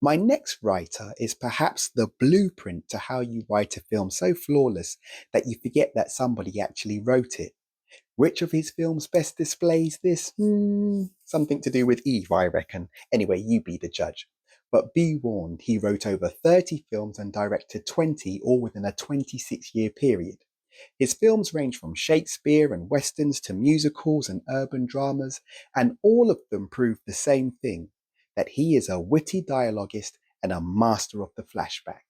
My next writer is perhaps the blueprint to how you write a film so flawless that you forget that somebody actually wrote it. Which of his films best displays this? Something to do with Eve, I reckon. Anyway, you be the judge. But be warned, he wrote over 30 films and directed 20, all within a 26-year period. His films range from Shakespeare and westerns to musicals and urban dramas, and all of them prove the same thing, that he is a witty dialoguist and a master of the flashback.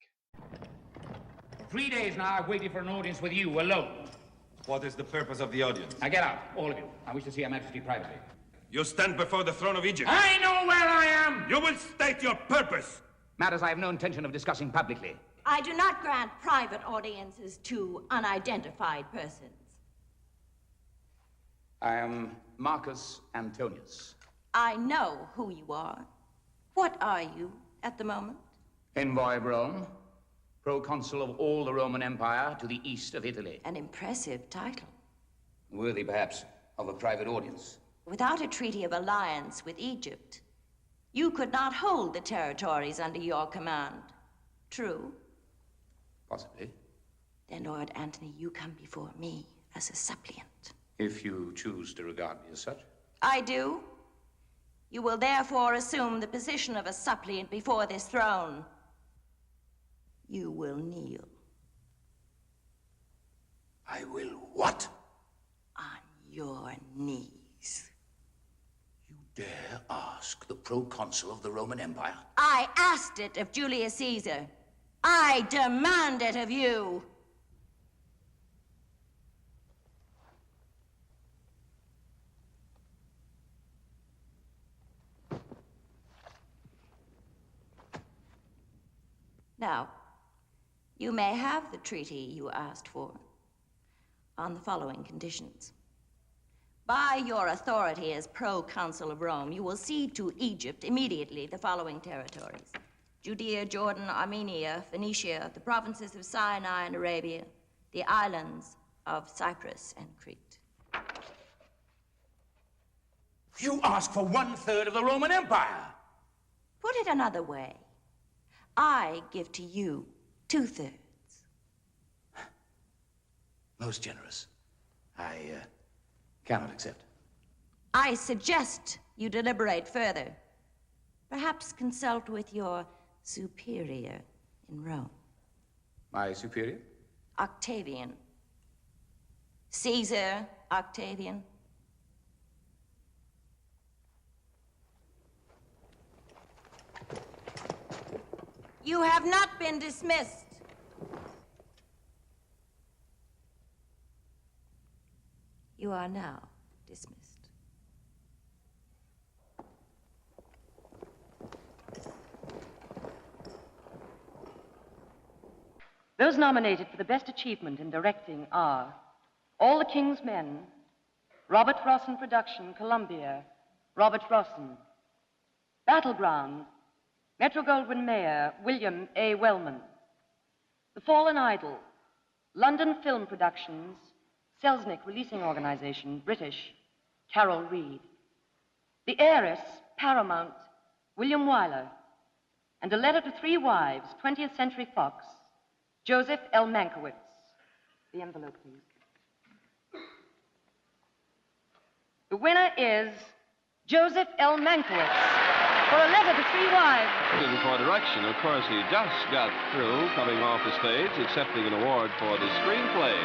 3 days now I've waited for an audience with you alone. What is the purpose of the audience? Now get out, all of you. I wish to see Her Majesty privately. You stand before the throne of Egypt. I know where I am! You will state your purpose. Matters I have no intention of discussing publicly. I do not grant private audiences to unidentified persons. I am Marcus Antonius. I know who you are. What are you at the moment? Envoy of Rome, proconsul of all the Roman Empire to the east of Italy. An impressive title. Worthy, perhaps, of a private audience. Without a treaty of alliance with Egypt, you could not hold the territories under your command. True? Possibly. Then, Lord Antony, you come before me as a suppliant. If you choose to regard me as such. I do. You will therefore assume the position of a suppliant before this throne. You will kneel. I will what? On your knees. You dare ask the proconsul of the Roman Empire? I asked it of Julius Caesar. I demand it of you. Now, you may have the treaty you asked for on the following conditions. By your authority as proconsul of Rome, you will cede to Egypt immediately the following territories: Judea, Jordan, Armenia, Phoenicia, the provinces of Sinai and Arabia, the islands of Cyprus and Crete. You ask for 1/3 of the Roman Empire. Put it another way. I give to you 2/3. Most generous. I cannot accept. I suggest you deliberate further. Perhaps consult with your superior in Rome. My superior? Octavian. Caesar Octavian. You have not been dismissed. You are now dismissed. Those nominated for the best achievement in directing are All the King's Men, Robert Rossen Production, Columbia, Robert Rossen. Battleground, Metro-Goldwyn-Mayer, William A. Wellman. The Fallen Idol, London Film Productions, Selznick Releasing Organization, British, Carol Reed. The Heiress, Paramount, William Wyler. And A Letter to Three Wives, 20th Century Fox, Joseph L. Mankiewicz. The envelope, please. The winner is Joseph L. Mankiewicz for A Letter to Three Wives. For direction, of course, he just got through coming off the stage, accepting an award for the screenplay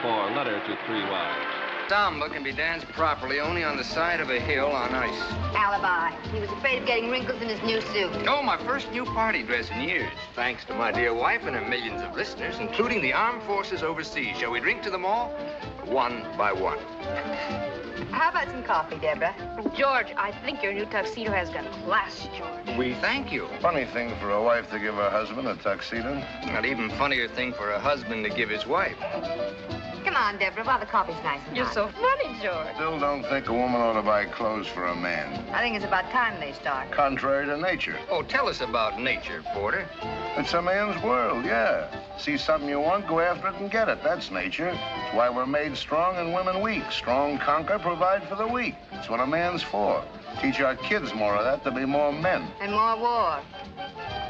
for Letter to Three Wives. Samba can be danced properly only on the side of a hill on ice. Alibi. He was afraid of getting wrinkles in his new suit. Oh, my first new party dress in years. Thanks to my dear wife and her millions of listeners, including the armed forces overseas. Shall we drink to them all? One by one. How about some coffee, Deborah? George, I think your new tuxedo has got class, George. We thank you. Funny thing for a wife to give her husband a tuxedo. An even funnier thing for a husband to give his wife. Come on, Deborah, while the coffee's nice and hot. You're so funny, George. Still don't think a woman ought to buy clothes for a man. I think it's about time they start. Contrary to nature. Oh, tell us about nature, Porter. It's a man's world, yeah. See something you want, go after it and get it. That's nature. It's why we're made strong and women weak. Strong conquer, provide for the weak. It's what a man's for. Teach our kids more of that to be more men. And more war.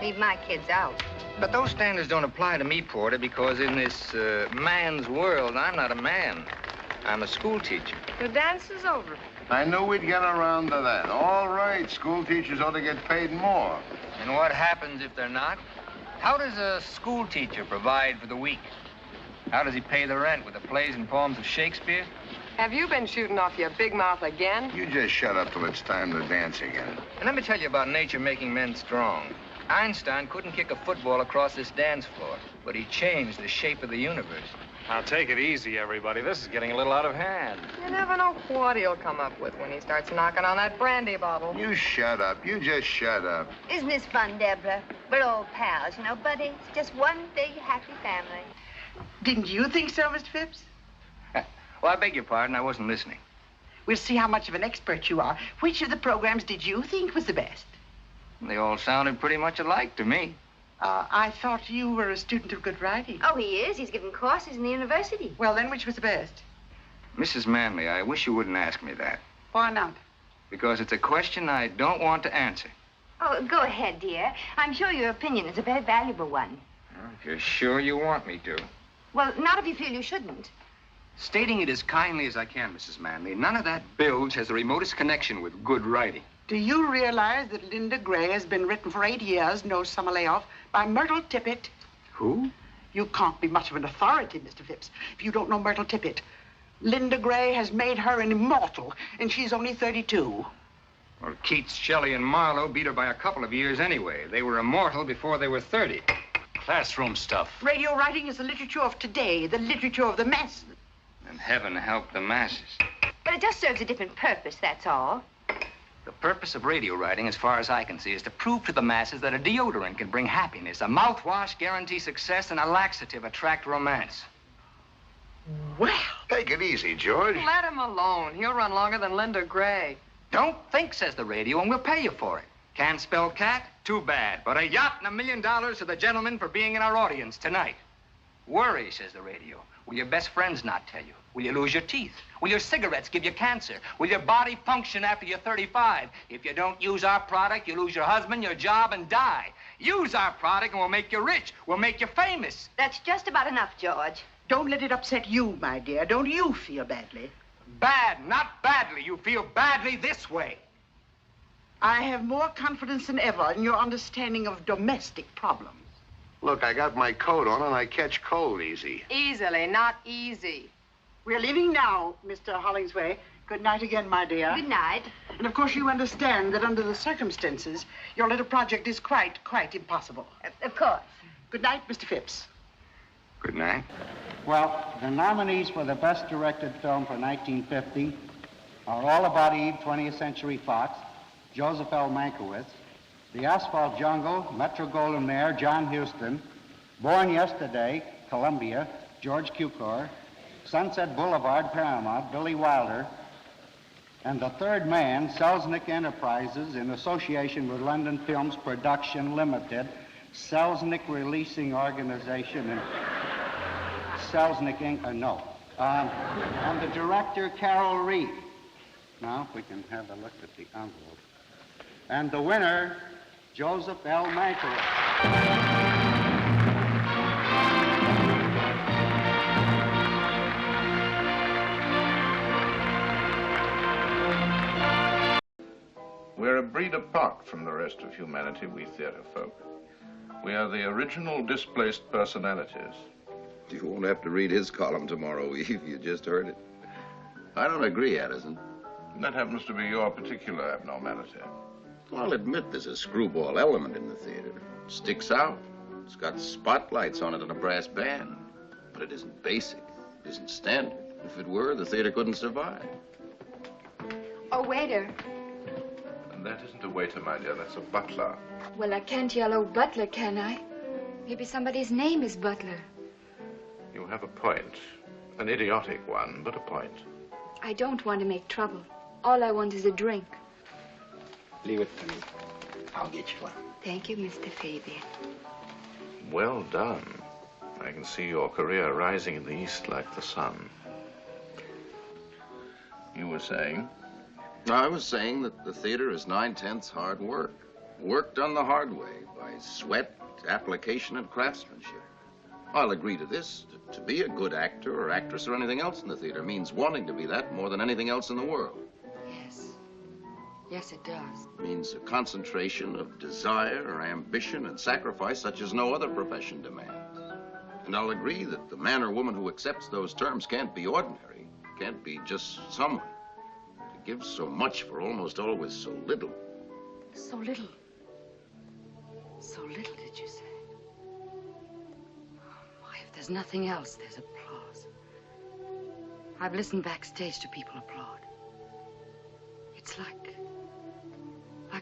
Leave my kids out. But those standards don't apply to me, Porter, because in this man's world, I'm not a man. I'm a school teacher. The dance is over. I knew we'd get around to that. All right, school teachers ought to get paid more. And what happens if they're not? How does a school teacher provide for the week? How does he pay the rent? With the plays and poems of Shakespeare? Have you been shooting off your big mouth again? You just shut up till it's time to dance again. And let me tell you about nature making men strong. Einstein couldn't kick a football across this dance floor, but he changed the shape of the universe. Now, take it easy, everybody. This is getting a little out of hand. You never know what he'll come up with when he starts knocking on that brandy bottle. You shut up. You just shut up. Isn't this fun, Deborah? We're old pals, you know, buddy. It's just one big happy family. Didn't you think so, Mr. Phipps? Well, I beg your pardon. I wasn't listening. We'll see how much of an expert you are. Which of the programs did you think was the best? They all sounded pretty much alike to me. I thought you were a student of good writing. Oh, he is. He's giving courses in the university. Well, then, which was the best? Mrs. Manley, I wish you wouldn't ask me that. Why not? Because it's a question I don't want to answer. Oh, go ahead, dear. I'm sure your opinion is a very valuable one. Well, if you're sure you want me to. Well, not if you feel you shouldn't. Stating it as kindly as I can, Mrs. Manley, none of that bilge has the remotest connection with good writing. Do you realize that Linda Gray has been written for 8 years, no summer layoff, by Myrtle Tippett? Who? You can't be much of an authority, Mr. Phipps, if you don't know Myrtle Tippett. Linda Gray has made her an immortal, and she's only 32. Well, Keats, Shelley, and Marlowe beat her by a couple of years anyway. They were immortal before they were 30. Classroom stuff. Radio writing is the literature of today, the literature of the masses. And heaven help the masses. But it just serves a different purpose, that's all. The purpose of radio writing, as far as I can see, is to prove to the masses that a deodorant can bring happiness, a mouthwash guarantee success, and a laxative attract romance. Well, take it easy, George. Let him alone. He'll run longer than Linda Gray. Don't think, says the radio, and we'll pay you for it. Can't spell cat? Too bad. But a yacht and $1 million to the gentleman for being in our audience tonight. Worry, says the radio. Will your best friends not tell you? Will you lose your teeth? Will your cigarettes give you cancer? Will your body function after you're 35? If you don't use our product, you lose your husband, your job, and die. Use our product and we'll make you rich. We'll make you famous. That's just about enough, George. Don't let it upset you, my dear. Don't you feel badly? Bad, not badly. You feel badly this way. I have more confidence than ever in your understanding of domestic problems. Look, I got my coat on and I catch cold easy. Easily, not easy. We're leaving now, Mr. Hollingsway. Good night again, my dear. Good night. And of course you understand that under the circumstances, your little project is quite impossible. Of course. Good night, Mr. Phipps. Good night. Well, the nominees for the Best Directed Film for 1950 are All About Eve, 20th Century Fox, Joseph L. Mankiewicz, The Asphalt Jungle, Metro-Goldwyn-Mayer, John Huston, Born Yesterday, Columbia, George Cukor, Sunset Boulevard, Paramount, Billy Wilder, and The Third Man, Selznick Enterprises, in association with London Films Production Limited, Selznick Releasing Organization, and Selznick Inc. And the director, Carol Reed. Now, if we can have a look at the envelope. And the winner, Joseph L. Mankiewicz. We're a breed apart from the rest of humanity, we theater folk. We are the original displaced personalities. You won't have to read his column tomorrow, Eve. You just heard it. I don't agree, Addison. That happens to be your particular abnormality. Well, I'll admit there's a screwball element in the theater. It sticks out. It's got spotlights on it and a brass band. But it isn't basic. It isn't standard. If it were, the theater couldn't survive. Oh, waiter. And that isn't a waiter, my dear. That's a butler. Well, I can't yell, "Oh, Butler," can I? Maybe somebody's name is Butler. You have a point. An idiotic one, but a point. I don't want to make trouble. All I want is a drink. Leave it to me. I'll get you one. Thank you, Mr. Fabian. Well done. I can see your career rising in the east like the sun. You were saying? I was saying that the theater is 9/10 hard work. Work done the hard way, by sweat, application, and craftsmanship. I'll agree to this. To be a good actor or actress or anything else in the theater means wanting to be that more than anything else in the world. Yes. Yes, it does. It means a concentration of desire or ambition and sacrifice such as no other profession demands. And I'll agree that the man or woman who accepts those terms can't be ordinary, can't be just someone. To give so much for almost always so little. So little. So little, did you say? Why, if there's nothing else, there's applause. I've listened backstage to people applaud. It's like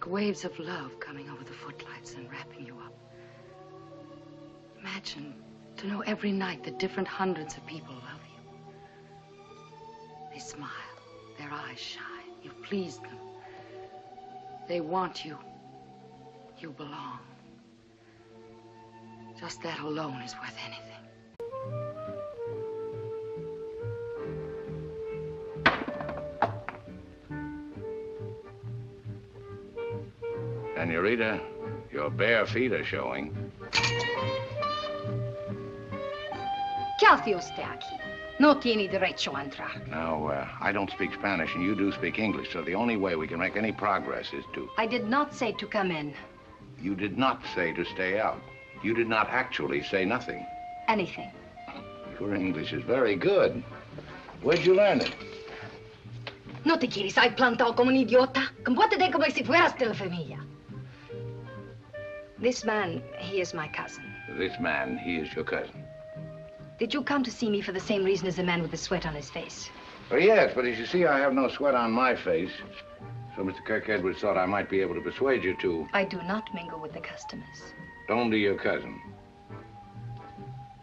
waves of love coming over the footlights and wrapping you up. Imagine to know every night that different hundreds of people love you. They smile, their eyes shine, you've pleased them. They want you. You belong. Just that alone is worth anything. Senorita, your bare feet are showing. ¿Qué hace usted aquí? No tiene derecho a entrar. Now, I don't speak Spanish and you do speak English, so the only way we can make any progress is to... I did not say to come in. You did not say to stay out. You did not actually say nothing. Anything. Your English is very good. Where'd you learn it? No te quieres ahí plantado como un idiota. Compórtate como si fueras de la familia. This man, he is my cousin. This man, he is your cousin. Did you come to see me for the same reason as the man with the sweat on his face? Oh, yes, but as you see, I have no sweat on my face. So Mr. Kirk Edwards thought I might be able to persuade you to... I do not mingle with the customers. Only your cousin.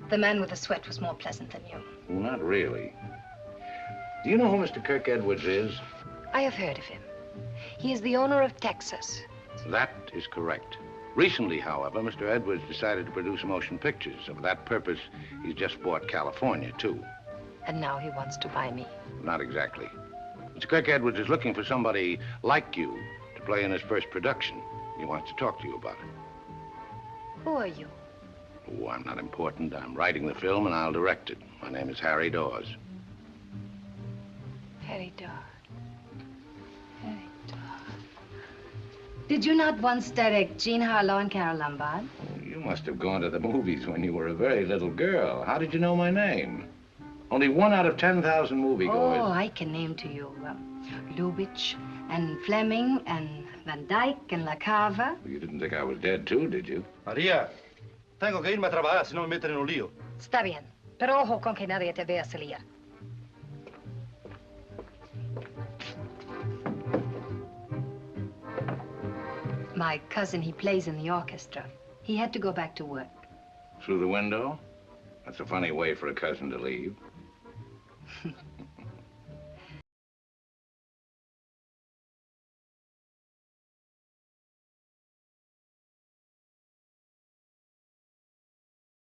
The man with the sweat was more pleasant than you. Well, not really. Do you know who Mr. Kirk Edwards is? I have heard of him. He is the owner of Texas. That is correct. Recently, however, Mr. Edwards decided to produce motion pictures. So for that purpose, he's just bought California, too. And now he wants to buy me. Not exactly. Mr. Kirk Edwards is looking for somebody like you to play in his first production. He wants to talk to you about it. Who are you? Oh, I'm not important. I'm writing the film, and I'll direct it. My name is Harry Dawes. Harry Dawes. Harry Dawes. Did you not once direct Jean Harlow and Carol Lombard? You must have gone to the movies when you were a very little girl. How did you know my name? Only 1 out of 10,000 moviegoers. Oh, I can name to you Lubitsch and Fleming and Van Dyke and La Cava. You didn't think I was dead, too, did you? María, tengo que irme a trabajar, si no me meten en un lío. Está bien, pero ojo con que nadie te vea salir. My cousin, he plays in the orchestra. He had to go back to work. Through the window? That's a funny way for a cousin to leave.